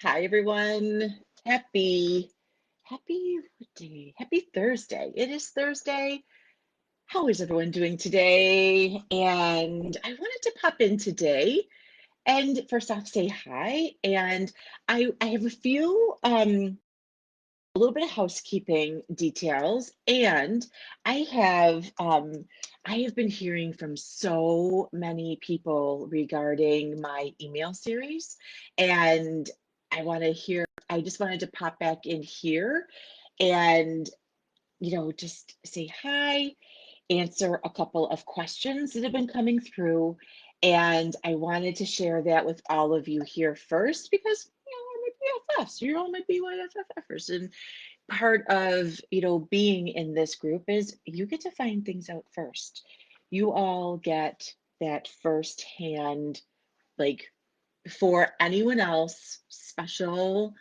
Hi, everyone. Happy what day? Happy Thursday. It is Thursday. How is everyone doing today? And I wanted to pop in today and first off say hi. And I have a little bit of housekeeping details, and I have um, I have been hearing from so many people regarding my email series, and I just wanted to pop back in here and just say hi, answer a couple of questions that have been coming through. And I wanted to share that with all of you here first because we're my BFFs. You all my BYFFers. And part of being in this group is you get to find things out first. You all get that firsthand, like, before anyone else, special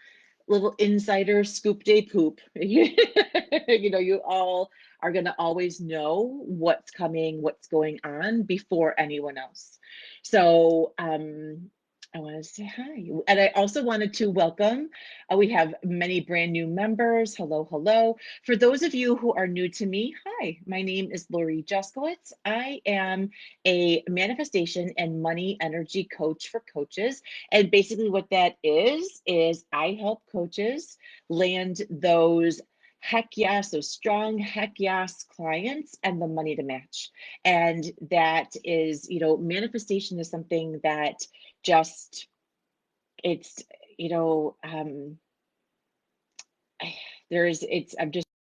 little insider scoop day poop. You all are going to always know what's coming, what's going on before anyone else. So I wanted to say hi. And I also wanted to welcome, we have many brand new members. Hello, hello. For those of you who are new to me, hi, my name is Lori Jeskowitz. I am a manifestation and money energy coach for coaches. And basically, what that is I help coaches land those heck yes, those strong heck yes clients and the money to match. And that is, manifestation is something that just, it's, you know, I'm just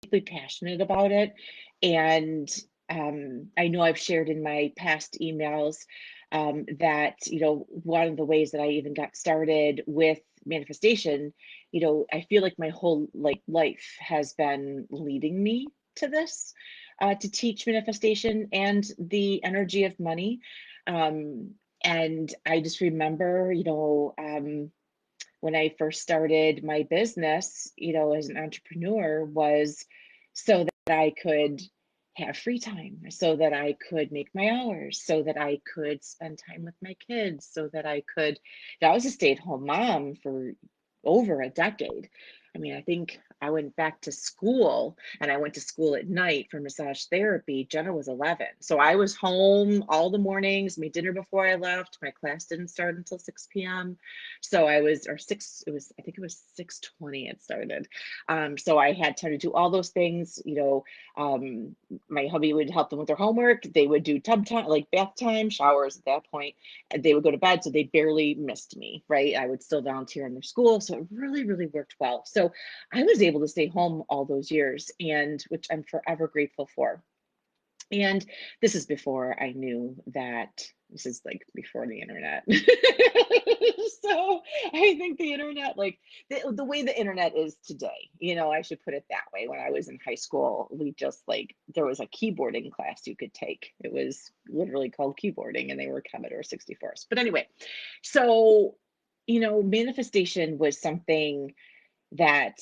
deeply passionate about it. And I know I've shared in my past emails that, one of the ways that I even got started with manifestation, I feel like my whole life has been leading me to this, to teach manifestation and the energy of money. Um, and I just remember, when I first started my business, as an entrepreneur, was so that I could have free time, so that I could make my hours, so that I could spend time with my kids, so that I was a stay-at-home mom for over a decade. I mean, I think I went back to school, and I went to school at night for massage therapy. Jenna was 11. So I was home all the mornings, made dinner before I left. My class didn't start until 6 p.m. So I was, or six, it was, I think it was 6:20 it started. So I had time to do all those things. My hubby would help them with their homework. They would do tub time, like bath time, showers at that point. And they would go to bed, so they barely missed me, right? I would still volunteer in their school. So it really, really worked well. So I was able to stay home all those years, and which I'm forever grateful for. And this is before I knew that this is like before the internet. So I think the internet, like the way the internet is today, I should put it that way. When I was in high school, we just there was a keyboarding class you could take. It was literally called keyboarding, and they were Commodore 64s. But anyway, so, manifestation was something that,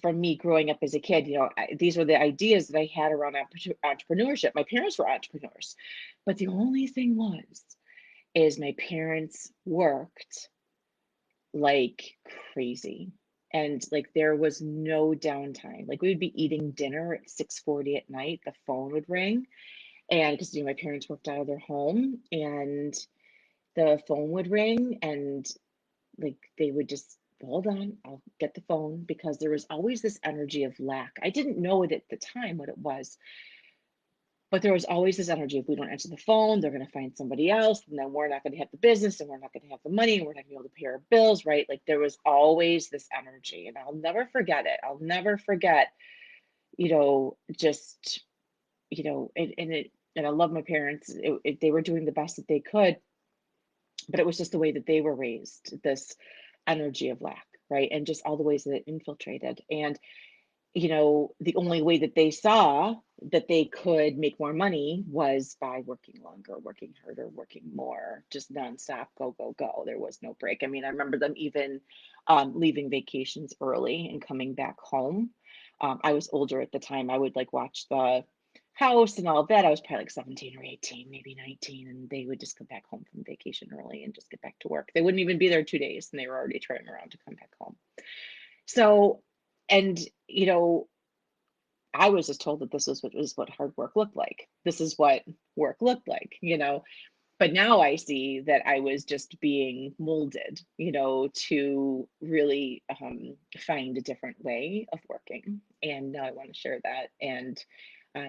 from me growing up as a kid, these were the ideas that I had around entrepreneurship. My parents were entrepreneurs, but the only thing is my parents worked like crazy. And like there was no downtime. Like we would be eating dinner at 6:40 at night, the phone would ring. And because my parents worked out of their home, and the phone would ring, and like they would just hold on, I'll get the phone, because there was always this energy of lack. I didn't know it at the time what it was, but there was always this energy: if we don't answer the phone, they're going to find somebody else, and then we're not going to have the business, and we're not going to have the money, and we're not going to be able to pay our bills, right? Like there was always this energy, and I'll never forget it. I'll never forget, just, and I love my parents. They were doing the best that they could, but it was just the way that they were raised, this energy of lack, right? And just all the ways that it infiltrated. And, the only way that they saw that they could make more money was by working longer, working harder, working more, just nonstop, go, go, go. There was no break. I mean, I remember them even leaving vacations early and coming back home. I was older at the time. I would like watch the house and all of that, I was probably like 17 or 18, maybe 19, and they would just come back home from vacation early and just get back to work. They wouldn't even be there 2 days, and they were already turning around to come back home. So, and I was just told that this was what hard work looked like. This is what work looked like, but now I see that I was just being molded, to really find a different way of working. And now I want to share that and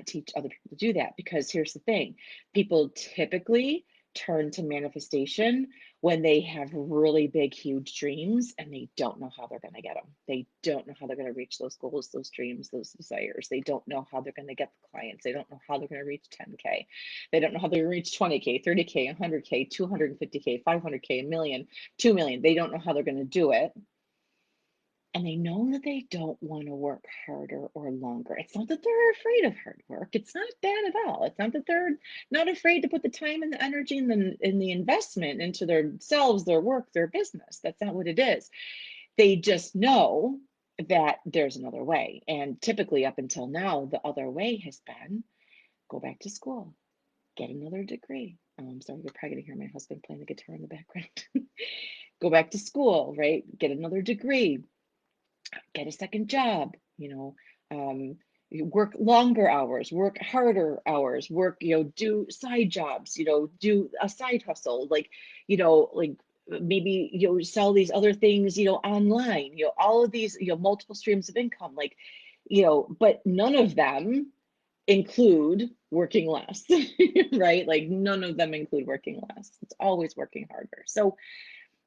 teach other people to do that. Because here's the thing, people typically turn to manifestation when they have really big, huge dreams and they don't know how they're going to get them. They don't know how they're going to reach those goals, those dreams, those desires. They don't know how they're going to get the clients. They don't know how they're going to reach 10K. They don't know how they're going to reach 20K, 30K, 100K, 250K, 500K, a million, 2 million. They don't know how they're going to do it. And they know that they don't want to work harder or longer. It's not that they're afraid of hard work. It's not that at all. It's not that they're not afraid to put the time and the energy and the investment into themselves, their work, their business. That's not what it is. They just know that there's another way. And typically, up until now, the other way has been go back to school, get another degree. I'm sorry, you're probably going to hear my husband playing the guitar in the background. Go back to school, right? Get another degree, get a second job, you work longer hours, work harder hours, work, do side jobs, do a side hustle, like maybe sell these other things, online, all of these, multiple streams of income, like, but none of them include working less, right? Like none of them include working less. It's always working harder. So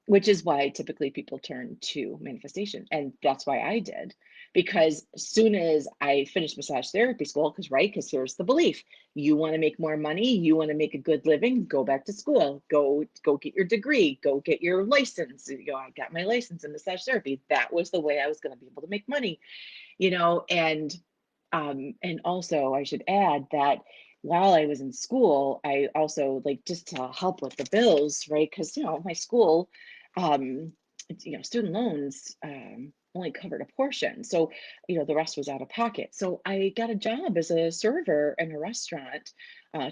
which is why typically people turn to manifestation. And that's why I did, because as soon as I finished massage therapy school, because here's the belief, you want to make more money, you want to make a good living, go back to school, go get your degree, go get your license. I got my license in massage therapy. That was the way I was going to be able to make money, and also I should add that while I was in school, I also, like, just to help with the bills, right? Because my school, um, student loans only covered a portion, so the rest was out of pocket. So I got a job as a server in a restaurant,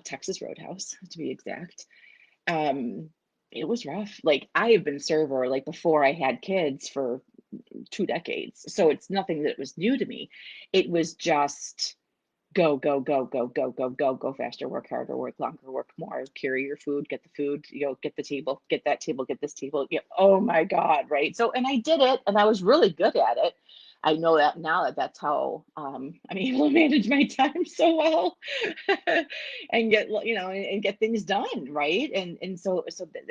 Texas Roadhouse to be exact. Um, it was rough. Like, I have been server like before I had kids for 2 decades. So it's nothing that was new to me. It was just go, go, go, go, go, go, go, go faster, work harder, work longer, work more, carry your food, get the food, get the table, get that table, get this table. Oh my God, right? So, and I did it, and I was really good at it. I know that now that that's how I'm able to manage my time so well and get, and get things done, right? And so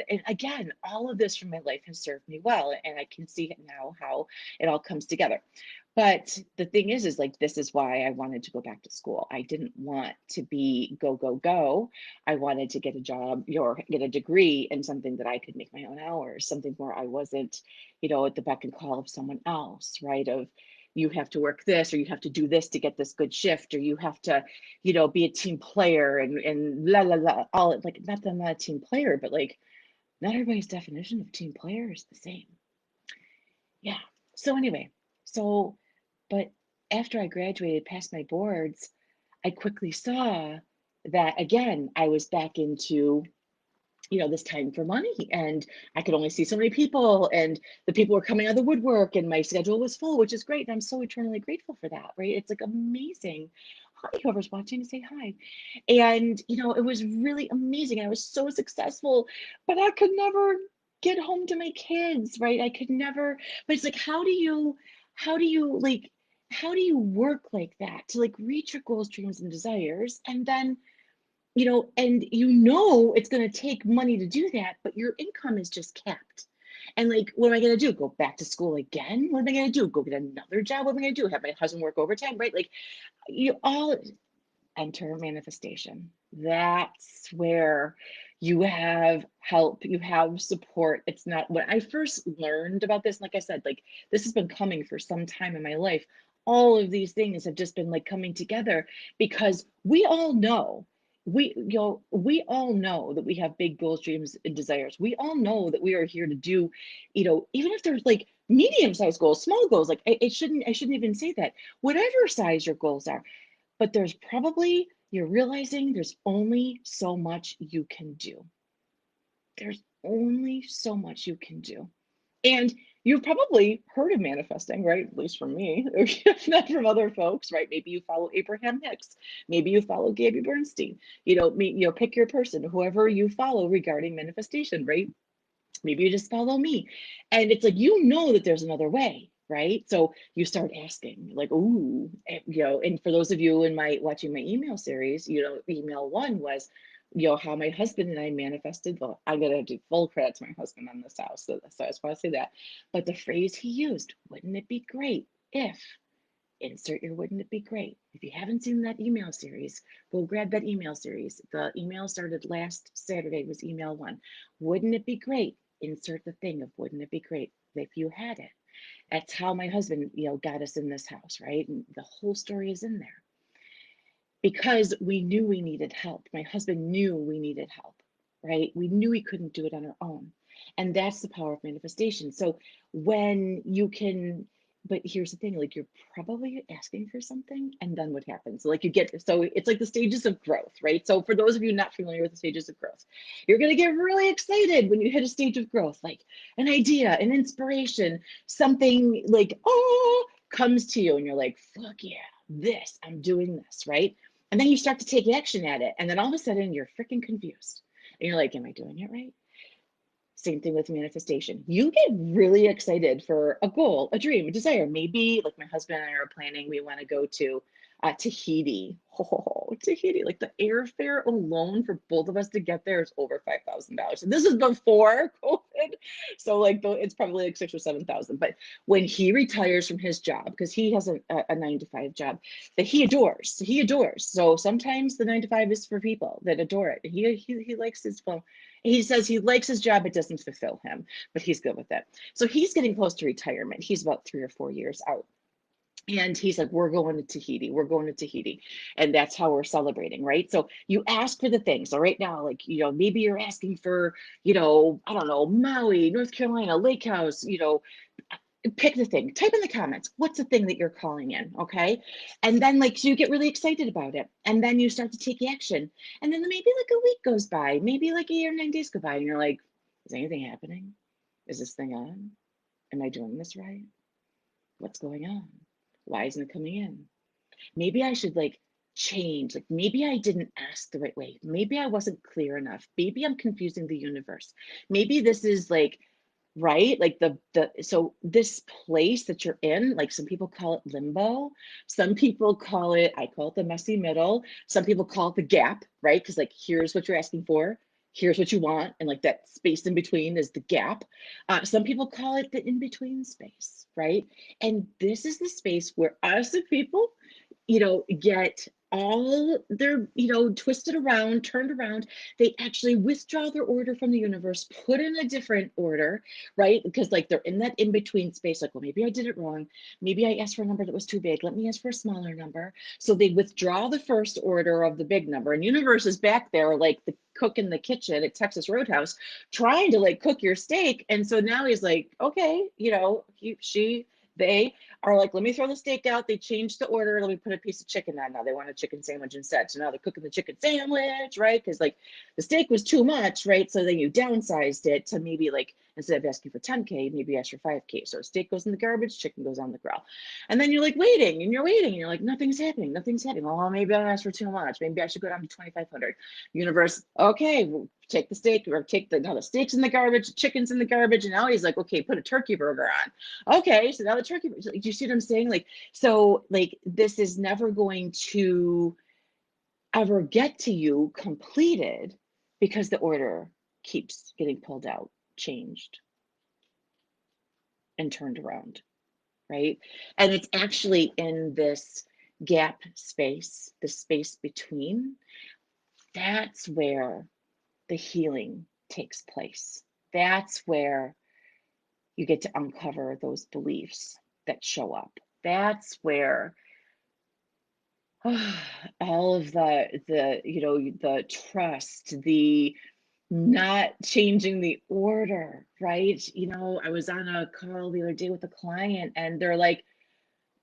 and again, all of this from my life has served me well, and I can see it now how it all comes together. But the thing is like, this is why I wanted to go back to school. I didn't want to be go, go, go. I wanted to get a job or get a degree in something that I could make my own hours, something where I wasn't, at the beck and call of someone else, right? Of, you have to work this, or you have to do this to get this good shift, or you have to, be a team player and la la la, all, like, not that I'm not a team player, but like, not everybody's definition of team player is the same. Yeah. So anyway, so but after I graduated, passed my boards, I quickly saw that again, I was back into, this time for money, and I could only see so many people, and the people were coming out of the woodwork, and my schedule was full, which is great. And I'm so eternally grateful for that, right? It's like amazing. Hi, whoever's watching, say hi. And, it was really amazing. I was so successful, but I could never get home to my kids, right? I could never, but it's like, like, how do you work like that to like reach your goals, dreams, and desires? And then, and it's going to take money to do that, but your income is just capped. And like, what am I going to do? Go back to school again? What am I going to do? Go get another job? What am I going to do? Have my husband work overtime, right? Like, you all enter manifestation. That's where you have help, you have support. It's not, when I first learned about this, like I said, like, this has been coming for some time in my life. All of these things have just been like coming together because we all know, we all know that we have big goals, dreams, and desires. We all know that we are here to do, even if there's like medium-sized goals, small goals, like I shouldn't even say that. Whatever size your goals are, but there's probably You're realizing there's only so much you can do. There's only so much you can do. And you've probably heard of manifesting, right? At least from me, if not from other folks, right? Maybe you follow Abraham Hicks. Maybe you follow Gabby Bernstein. Pick your person, whoever you follow regarding manifestation, right? Maybe you just follow me. And it's like, that there's another way, right? So you start asking, like, ooh, and for those of you in my watching my email series, email one was, how my husband and I manifested. Well, I'm gonna do full credit to my husband on this house. So I just want to say that. But the phrase he used, wouldn't it be great if insert your wouldn't it be great? If you haven't seen that email series, go grab that email series. The email started last Saturday, was email one. Wouldn't it be great? Insert the thing of wouldn't it be great if you had it? That's how my husband, got us in this house, right? And the whole story is in there because we knew we needed help. My husband knew we needed help, right? We knew we couldn't do it on our own. And that's the power of manifestation. So when you can, but here's the thing, like you're probably asking for something, and then what happens? Like so it's like the stages of growth, right? So for those of you not familiar with the stages of growth, you're going to get really excited when you hit a stage of growth, like an idea, an inspiration, something like, oh, comes to you, and you're like, fuck yeah, I'm doing this, right? And then you start to take action at it. And then all of a sudden you're freaking confused. And you're like, am I doing it right? Same thing with manifestation. You get really excited for a goal, a dream, a desire. Maybe like my husband and I are planning, we want to go to Tahiti. Oh, Tahiti. Like the airfare alone for both of us to get there is over $5,000. And this is before COVID. So like it's probably like 6 or 7 thousand. But when he retires from his job, because he has a 9 to 5 job that he adores. He adores. So sometimes the 9 to 5 is for people that adore it. He likes his, well, he says he likes his job, it doesn't fulfill him, but he's good with it. So he's getting close to retirement. He's about 3 or 4 years out. And he's like, we're going to Tahiti. We're going to Tahiti. And that's how we're celebrating, right? So you ask for the thing. So right now, like, maybe you're asking for, I don't know, Maui, North Carolina, Lake House, pick the thing, type in the comments, what's the thing that you're calling in, okay? And then like, so you get really excited about it. And then you start to take action. And then maybe like a week goes by, maybe like 8 or 9 days go by, and you're like, is anything happening? Is this thing on? Am I doing this right? What's going on? Why isn't it coming in? Maybe I should like change. Like maybe I didn't ask the right way. Maybe I wasn't clear enough. Maybe I'm confusing the universe. Maybe this is like, right, like so this place that you're in, like some people call it limbo, some people call it, I call it the messy middle, some people call it the gap, right? Because like here's what you're asking for, here's what you want, and like that space in between is the gap. Some people call it the in between space, right? And this is the space where us as people, get all their, twisted around, turned around. They actually withdraw their order from the universe, put in a different order, right? Because like they're in that in between space, like, well, maybe I did it wrong. Maybe I asked for a number that was too big. Let me ask for a smaller number. So they withdraw the first order of the big number, and universe is back there, like the cook in the kitchen at Texas Roadhouse, trying to like cook your steak. And so now he's like, okay, they are like, let me throw the steak out. They changed the order. Let me put a piece of chicken on. Now they want a chicken sandwich instead. So now they're cooking the chicken sandwich, right? Because like the steak was too much, right? So then you downsized it to maybe like, instead of asking for 10K, maybe ask for 5K. So steak goes in the garbage, chicken goes on the grill. And then you're like waiting and you're waiting and you're like, nothing's happening. Nothing's happening. Oh, maybe I asked for too much. Maybe I should go down to 2,500. Universe, okay, we'll take the steak, or now the steak's in the garbage, the chicken's in the garbage. And now he's like, okay, put a turkey burger on. Okay, so now the turkey, do you see what I'm saying? Like, so like this is never going to ever get to you completed because the order keeps getting pulled out, changed, and turned around, right? And it's actually in this gap space, the space between, that's where the healing takes place. That's where you get to uncover those beliefs that show up. That's where all of the trust, the not changing the order, right? I was on a call the other day with a client and they're like,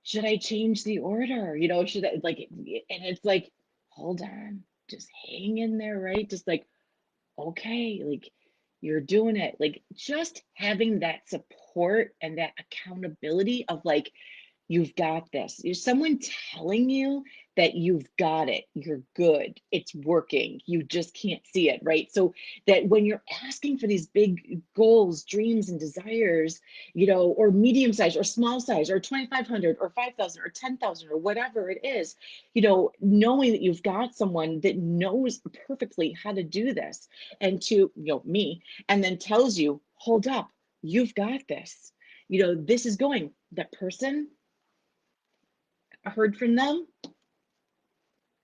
should I change the order? Should I like, and it's like, hold on, just hang in there, right? Just like, okay, like you're doing it. Like just having that support and that accountability of like, you've got this. There's someone telling you that you've got it. You're good. It's working. You just can't see it, right? So that when you're asking for these big goals, dreams, and desires, or medium size or small size or 2,500 or 5,000 or 10,000 or whatever it is, knowing that you've got someone that knows perfectly how to do this and me, and then tells you, hold up, you've got this. This is going, that person, I heard from them,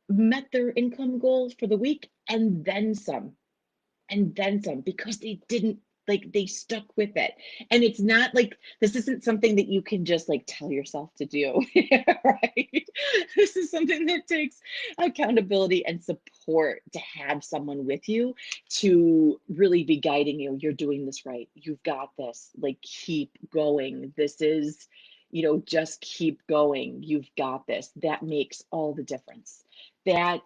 met their income goals for the week and then some, because they didn't, like, they stuck with it. And it's not like, this isn't something that you can just like tell yourself to do, right? This is something that takes accountability and support to have someone with you to really be guiding you. You're doing this right. You've got this. Like, keep going. This is, just keep going. You've got this. That makes all the difference. That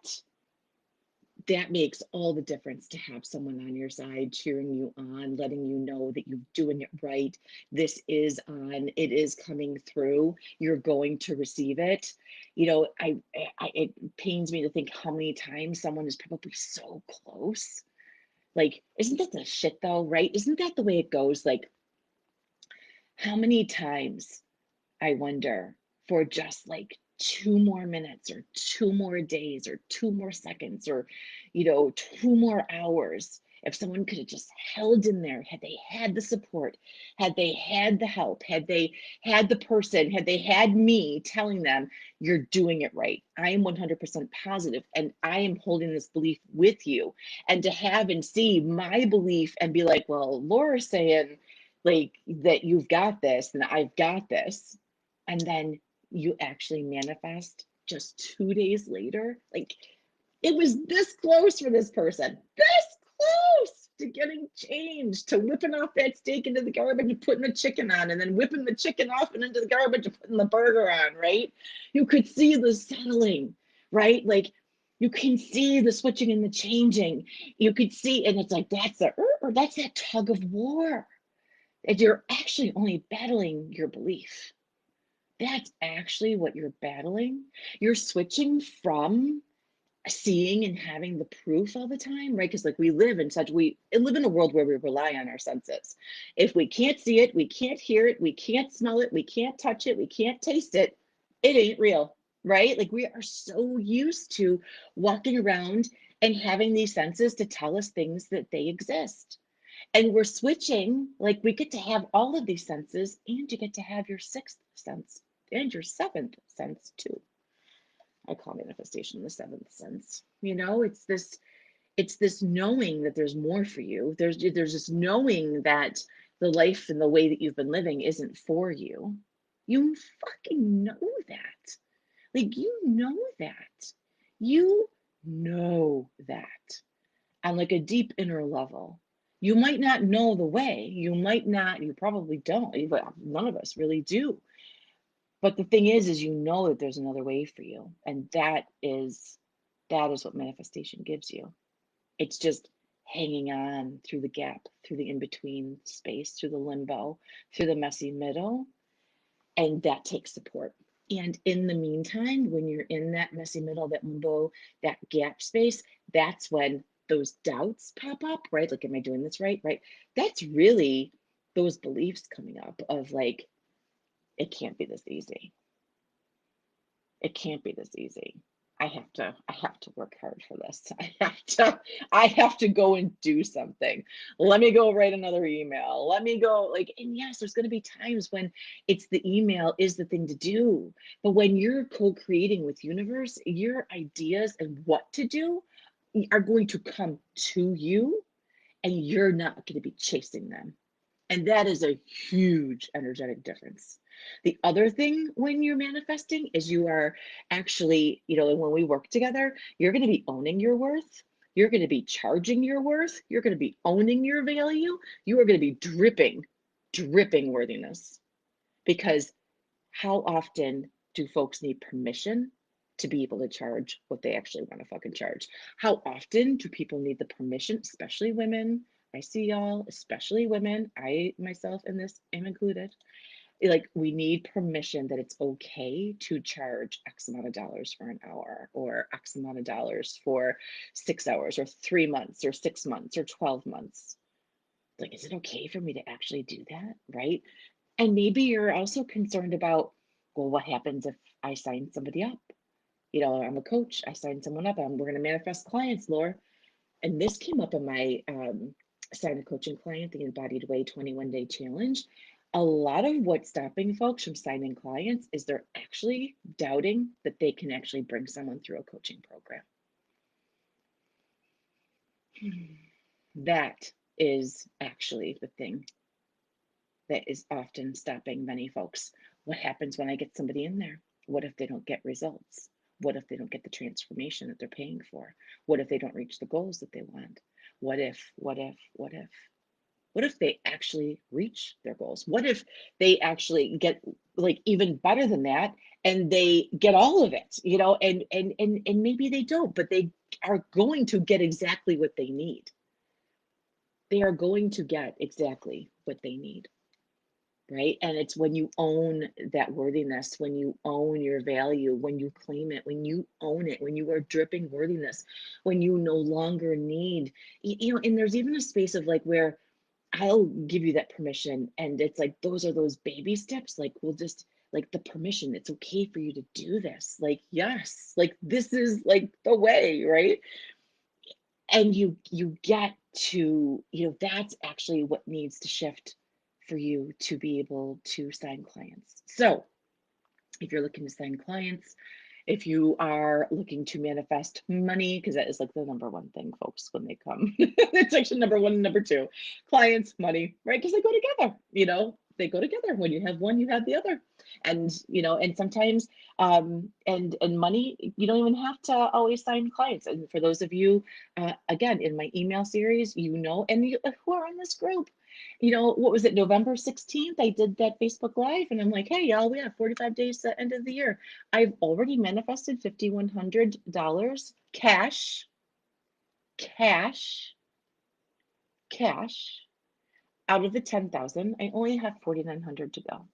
that makes all the difference, to have someone on your side cheering you on, letting you know that you're doing it right. This is on, it is coming through. You're going to receive it. It pains me to think how many times someone is probably so close. Like, isn't that the shit though, right? Isn't that the way it goes? Like, how many times, I wonder, for just like 2 more minutes or 2 more days or 2 more seconds or, 2 more hours, if someone could have just held in there, had they had the support, had they had the help, had they had the person, had they had me telling them, you're doing it right. I am 100% positive and I am holding this belief with you. And to have and see my belief and be like, well, Laura's saying like that you've got this and I've got this, and then you actually manifest just 2 days later. Like, it was this close for this person, this close to getting changed, to whipping off that steak into the garbage and putting the chicken on, and then whipping the chicken off and into the garbage and putting the burger on, right? You could see the settling, right? Like, you can see the switching and the changing. You could see, and it's like, that's that tug of war. And you're actually only battling your belief. That's actually what you're battling. You're switching from seeing and having the proof all the time, right? Because like we live in a world where we rely on our senses. If we can't see it, we can't hear it, we can't smell it, we can't touch it, we can't taste it, it ain't real, right? Like, we are so used to walking around and having these senses to tell us things that they exist. And we're switching, like, we get to have all of these senses, and you get to have your sixth sense and your seventh sense too. I call manifestation the seventh sense. It's this knowing that there's more for you. There's this knowing that the life and the way that you've been living isn't for you. You fucking know that. Like, you know that. You know that on like a deep inner level. You might not know the way. You probably don't. None of us really do. But the thing is you know that there's another way for you. And that is what manifestation gives you. It's just hanging on through the gap, through the in-between space, through the limbo, through the messy middle. And that takes support. And in the meantime, when you're in that messy middle, that limbo, that gap space, that's when those doubts pop up, right? Like, am I doing this right? Right. That's really those beliefs coming up of like, it can't be this easy. It can't be this easy. I have to work hard for this. I have to go and do something. Let me go write another email. Let me go, like, and yes, there's going to be times when it's the email is the thing to do. But when you're co-creating with universe, your ideas and what to do are going to come to you, and you're not going to be chasing them. And that is a huge energetic difference. The other thing when you're manifesting is you are actually, when we work together, you're going to be owning your worth. You're going to be charging your worth. You're going to be owning your value. You are going to be dripping worthiness. Because how often do folks need permission to be able to charge what they actually want to fucking charge. How often do people need the permission, especially women? I see y'all, especially women. I myself in this am included. Like, we need permission that it's okay to charge X amount of dollars for an hour, or X amount of dollars for 6 hours, or 3 months, or 6 months, or 12 months. Like, is it okay for me to actually do that? Right. And maybe you're also concerned about, well, what happens if I sign somebody up? I'm a coach. I sign someone up. We're going to manifest clients, Laura. And this came up in my sign a coaching client, the Embodied Way 21-day challenge. A lot of what's stopping folks from signing clients is they're actually doubting that they can actually bring someone through a coaching program. That is actually the thing that is often stopping many folks. What happens when I get somebody in there? What if they don't get results? What if they don't get the transformation that they're paying for? What if they don't reach the goals that they want? What if, what if, what if? What if they actually reach their goals? What if they actually get like even better than that, and they get all of it, and maybe they don't, but they are going to get exactly what they need. They are going to get exactly what they need. Right. And it's when you own that worthiness, when you own your value, when you claim it, when you own it, when you are dripping worthiness, when you no longer need, and there's even a space of like where I'll give you that permission. And it's like, those are those baby steps. Like, we'll just like the permission. It's okay for you to do this. Like, yes, like this is like the way, right? And you get to, that's actually what needs to shift for you to be able to sign clients. So if you're looking to sign clients, if you are looking to manifest money, because that is like the number one thing, folks, when they come. It's actually number one and number two. Clients, money, right? Because they go together, they go together. When you have one, you have the other. And and sometimes and money, you don't even have to always sign clients. And for those of you again in my email series, and who are in this group, what was it, November 16th? I did that Facebook Live, and I'm like, hey, y'all, we have 45 days to the end of the year. I've already manifested $5,100 cash, cash, cash out of the 10,000. I only have 4,900 to go.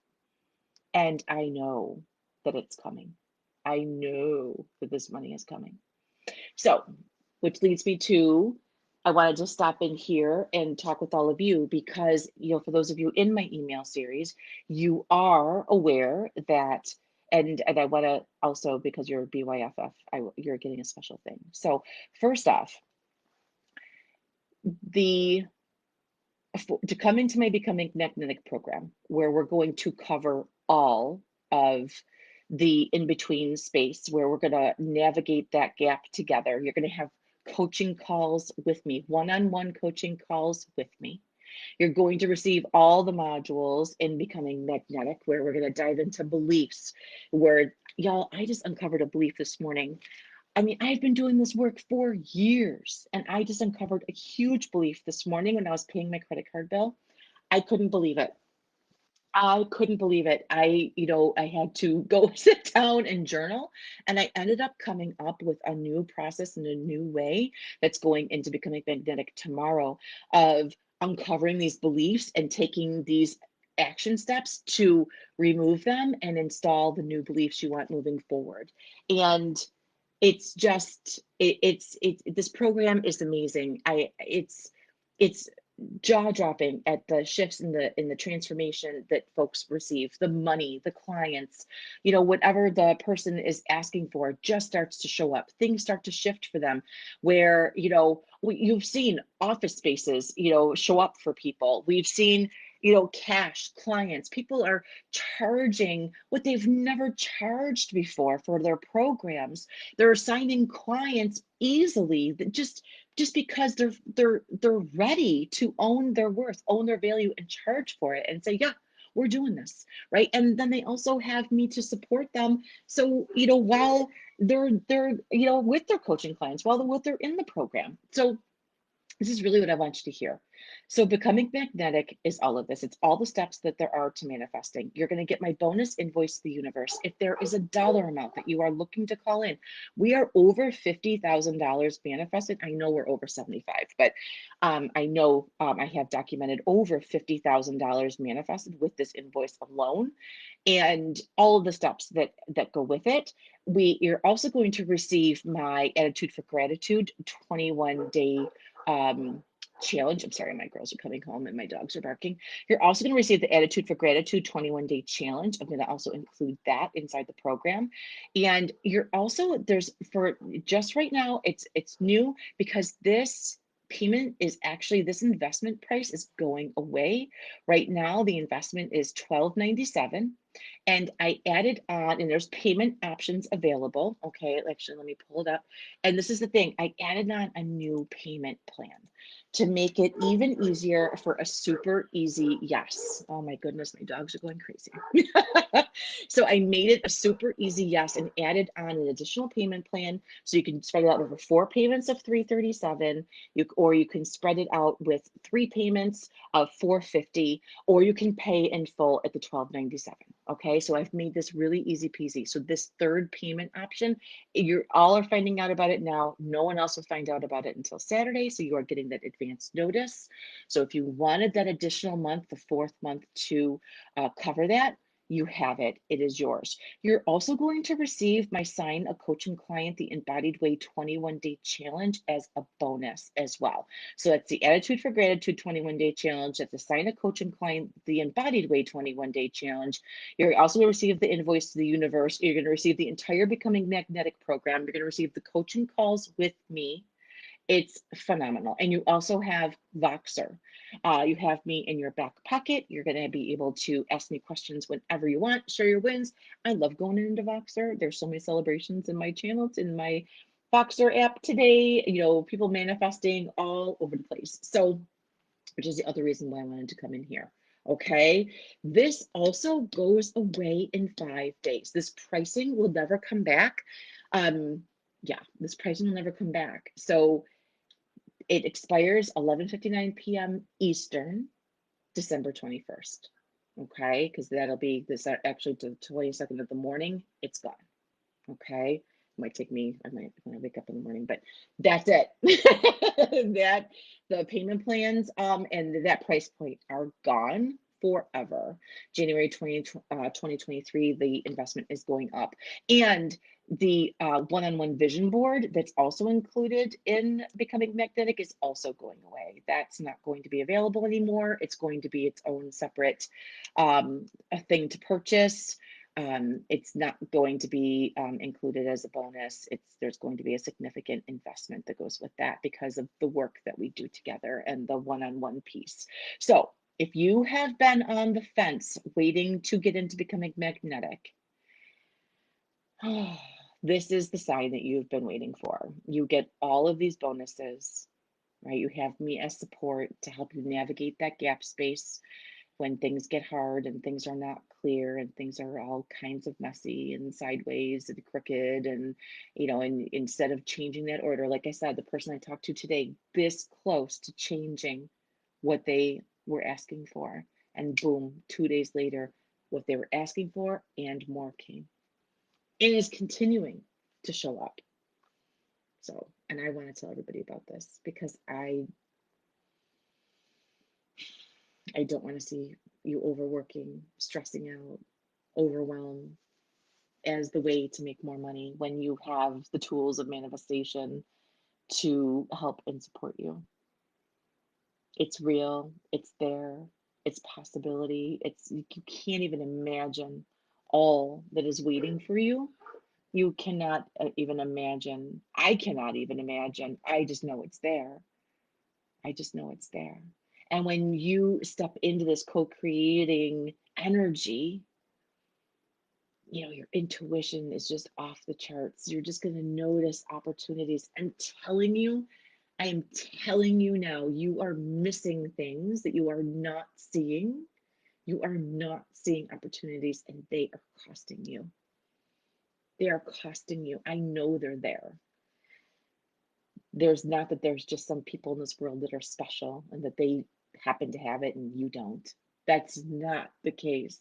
And I know that it's coming. I know that this money is coming. So, which leads me to, I want to just stop in here and talk with all of you because, for those of you in my email series, you are aware that, and I want to also, because you're BYFF, you're getting a special thing. So first off, to come into my Becoming Magnetic program, where we're going to cover all of the in-between space, where we're going to navigate that gap together. You're going to have coaching calls with me, one-on-one coaching calls with me. You're going to receive all the modules in Becoming Magnetic, where we're going to dive into beliefs, where, y'all, I just uncovered a belief this morning. I mean, I've been doing this work for years, and I just uncovered a huge belief this morning when I was paying my credit card bill. I couldn't believe it. I couldn't believe it. I had to go sit down and journal, and I ended up coming up with a new process and a new way that's going into Becoming Magnetic tomorrow, of uncovering these beliefs and taking these action steps to remove them and install the new beliefs you want moving forward. And it's just this program is amazing. It's jaw-dropping at the shifts in the transformation that folks receive. The money, the clients, whatever the person is asking for just starts to show up. Things start to shift for them, where you've seen office spaces show up for people. We've seen cash clients. People are charging what they've never charged before for their programs. They're signing clients easily, that just because they're ready to own their worth, own their value, and charge for it, and say, yeah, we're doing this, right? And then they also have me to support them. So while they're with their coaching clients, while they're in the program. So This is really what I want you to hear. So, becoming magnetic is all of this. It's all the steps that there are to manifesting. You're going to get my bonus invoice to the universe. If there is a dollar amount that you are looking to call in, we are over $50,000 manifested. I know we're over 75, but I know I have documented over $50,000 manifested with this invoice alone, and all of the steps that go with it. You're also going to receive my Attitude for Gratitude 21-day challenge. I'm sorry, my girls are coming home and my dogs are barking. You're also going to receive the Attitude for Gratitude 21-day challenge. I'm going to also include that inside the program. And you're also, there's, for just right now, it's new because this payment is actually, this investment price is going away. Right now the investment is $12.97, and I added on, and there's payment options available. Okay, actually, let me pull it up. And this is the thing, I added on a new payment plan to make it even easier for a super easy yes. Oh my goodness, my dogs are going crazy. So I made it a super easy yes and added on an additional payment plan so you can spread it out over 4 payments of $337, or you can spread it out with 3 payments of $450, or you can pay in full at the $12.97. Okay, so I've made this really easy peasy. So this third payment option, you're all are finding out about it now. No one else will find out about it until Saturday. So you are getting that advance notice. So if you wanted that additional month, the 4th month, to cover that, you have it. It is yours. You're also going to receive my Sign a Coaching Client, the Embodied Way 21-day challenge as a bonus as well. So that's the Attitude for Gratitude 21-day challenge. That's the Sign a Coaching Client, the Embodied Way 21-day challenge. You're also going to receive the invoice to the universe. You're going to receive the entire Becoming Magnetic program. You're going to receive the coaching calls with me. It's phenomenal. And you also have Voxer. You have me in your back pocket. You're going to be able to ask me questions whenever you want, share your wins. I love going into Voxer. There's so many celebrations in my channel. It's in my Voxer app today, people manifesting all over the place. So, which is the other reason why I wanted to come in here. Okay, this also goes away in 5 days. This pricing will never come back. Yeah, this pricing will never come back. So it expires 11:59 p.m. Eastern, December 21st. Okay, because that'll be this actually to the 22nd of the morning. It's gone. Okay, it might take me. I might when I wake up in the morning, but that's it. That the payment plans and that price point are gone forever. January 2023, the investment is going up, and the one-on-one vision board that's also included in Becoming Magnetic is also going away. That's not going to be available anymore. It's going to be its own separate a thing to purchase. It's not going to be included as a bonus. There's going to be a significant investment that goes with that because of the work that we do together and the one-on-one piece. So if you have been on the fence waiting to get into Becoming Magnetic, this is the sign that you've been waiting for. You get all of these bonuses, right? You have me as support to help you navigate that gap space when things get hard and things are not clear and things are all kinds of messy and sideways and crooked, and instead of changing that order, like I said, the person I talked to today, this close to changing what they were asking for, and boom, 2 days later, what they were asking for and more came, and is continuing to show up. So, and I want to tell everybody about this because I don't want to see you overworking, stressing out, overwhelmed as the way to make more money when you have the tools of manifestation to help and support you. It's real, it's there, it's possibility. You can't even imagine all that is waiting for you. You cannot even imagine. I cannot even imagine. I just know it's there. I just know it's there. And when you step into this co-creating energy, your intuition is just off the charts. You're just going to notice opportunities. I am telling you now, you are missing things that you are not seeing. You are not seeing opportunities, and they are costing you. They are costing you. I know they're there. There's not that there's just some people in this world that are special and that they happen to have it and you don't. That's not the case.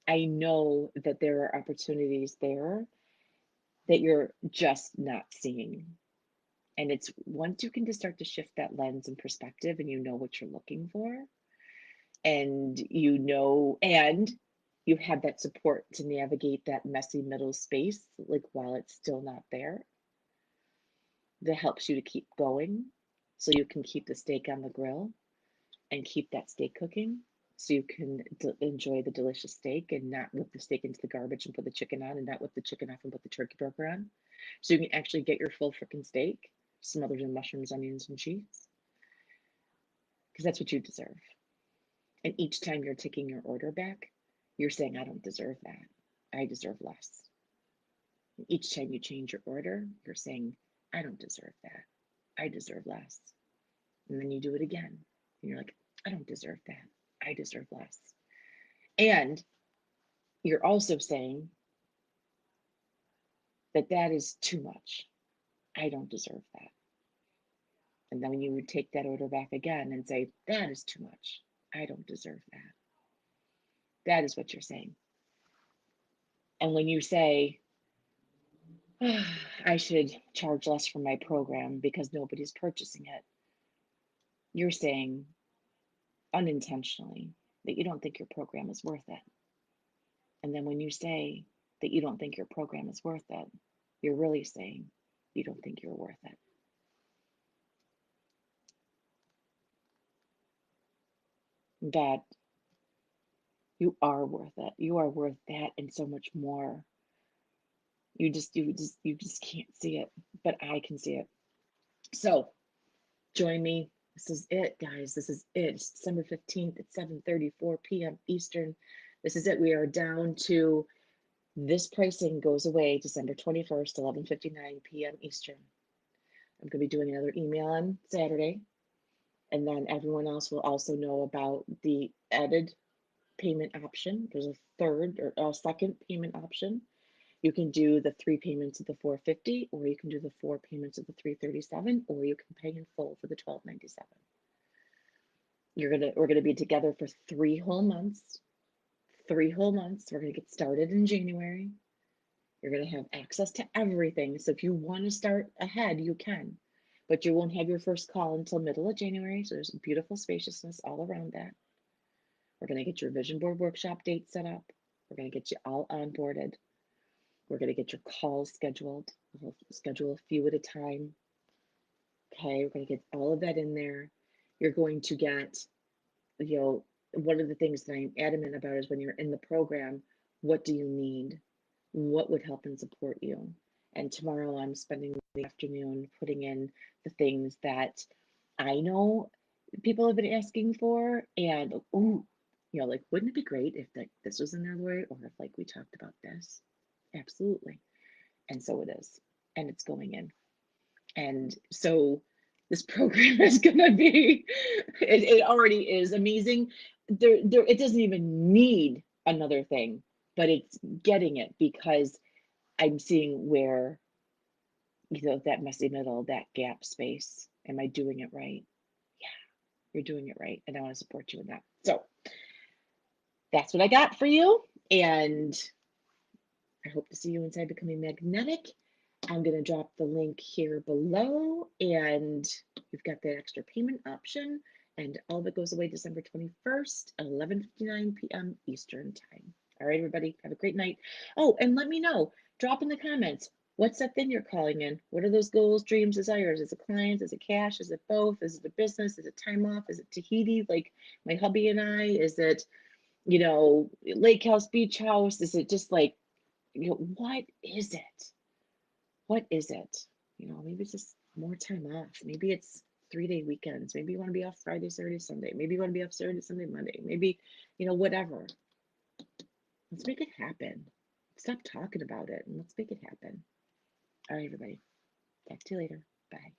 I know that there are opportunities there that you're just not seeing. And it's once you can just start to shift that lens and perspective and you know what you're looking for, and and you have that support to navigate that messy middle space, like while it's still not there, that helps you to keep going so you can keep the steak on the grill and keep that steak cooking so you can enjoy the delicious steak and not whip the steak into the garbage and put the chicken on and not whip the chicken off and put the turkey burger on. So you can actually get your full freaking steak smothered in mushrooms, onions, and cheese because that's what you deserve. And each time you're taking your order back, you're saying, I don't deserve that. I deserve less. Each time you change your order, you're saying, I don't deserve that. I deserve less. And then you do it again. And you're like, I don't deserve that. I deserve less. And you're also saying that that is too much. I don't deserve that. And then you would take that order back again and say, that is too much. I don't deserve that. That is what you're saying. And when you say, I should charge less for my program because nobody's purchasing it, you're saying unintentionally that you don't think your program is worth it. And then when you say that you don't think your program is worth it, you're really saying you don't think you're worth it. That you are worth it. You are worth that and so much more. You just can't see it, but I can see it. So join me. This is it, guys. This is it. It's December 15th at 7:34 p.m. Eastern. This is it. We are down to this pricing goes away December 21st, 11:59 p.m. Eastern. I'm going to be doing another email on Saturday, and then everyone else will also know about the added payment option. There's a third or a second payment option. You can do the 3 payments of the 450, or you can do the 4 payments of the 337, or you can pay in full for the 1297. We're gonna be together for 3 whole months. 3 whole months. We're gonna get started in January. You're gonna have access to everything. So if you want to start ahead, you can. But you won't have your first call until middle of January. So there's beautiful spaciousness all around that. We're gonna get your vision board workshop date set up. We're gonna get you all onboarded. We're going to get your calls scheduled. We'll schedule a few at a time. Okay, we're going to get all of that in there. You're going to get, one of the things that I'm adamant about is when you're in the program, what do you need? What would help and support you? And tomorrow I'm spending the afternoon putting in the things that I know people have been asking for. And, like, wouldn't it be great if like this was in there, Lori, or if like we talked about this? Absolutely. And so it is. And it's going in. And so this program is going to be, it already is amazing. It doesn't even need another thing, but it's getting it because I'm seeing where, that messy middle, that gap space. Am I doing it right? Yeah, you're doing it right. And I want to support you in that. So that's what I got for you. And I hope to see you inside Becoming Magnetic. I'm going to drop the link here below, and you've got that extra payment option, and all of it goes away December 21st at 11:59 p.m. Eastern Time. All right, everybody, have a great night. Oh, and let me know. Drop in the comments. What's that thing you're calling in? What are those goals, dreams, desires? Is it clients? Is it cash? Is it both? Is it a business? Is it time off? Is it Tahiti, like my hubby and I? Is it, lake house, beach house? Is it just like, what is it? What is it? Maybe it's just more time off. Maybe it's 3-day weekends. Maybe you want to be off Friday, Saturday, Sunday. Maybe you want to be off Saturday, Sunday, Monday. Maybe, whatever. Let's make it happen. Stop talking about it and let's make it happen. All right, everybody. Talk to you later. Bye.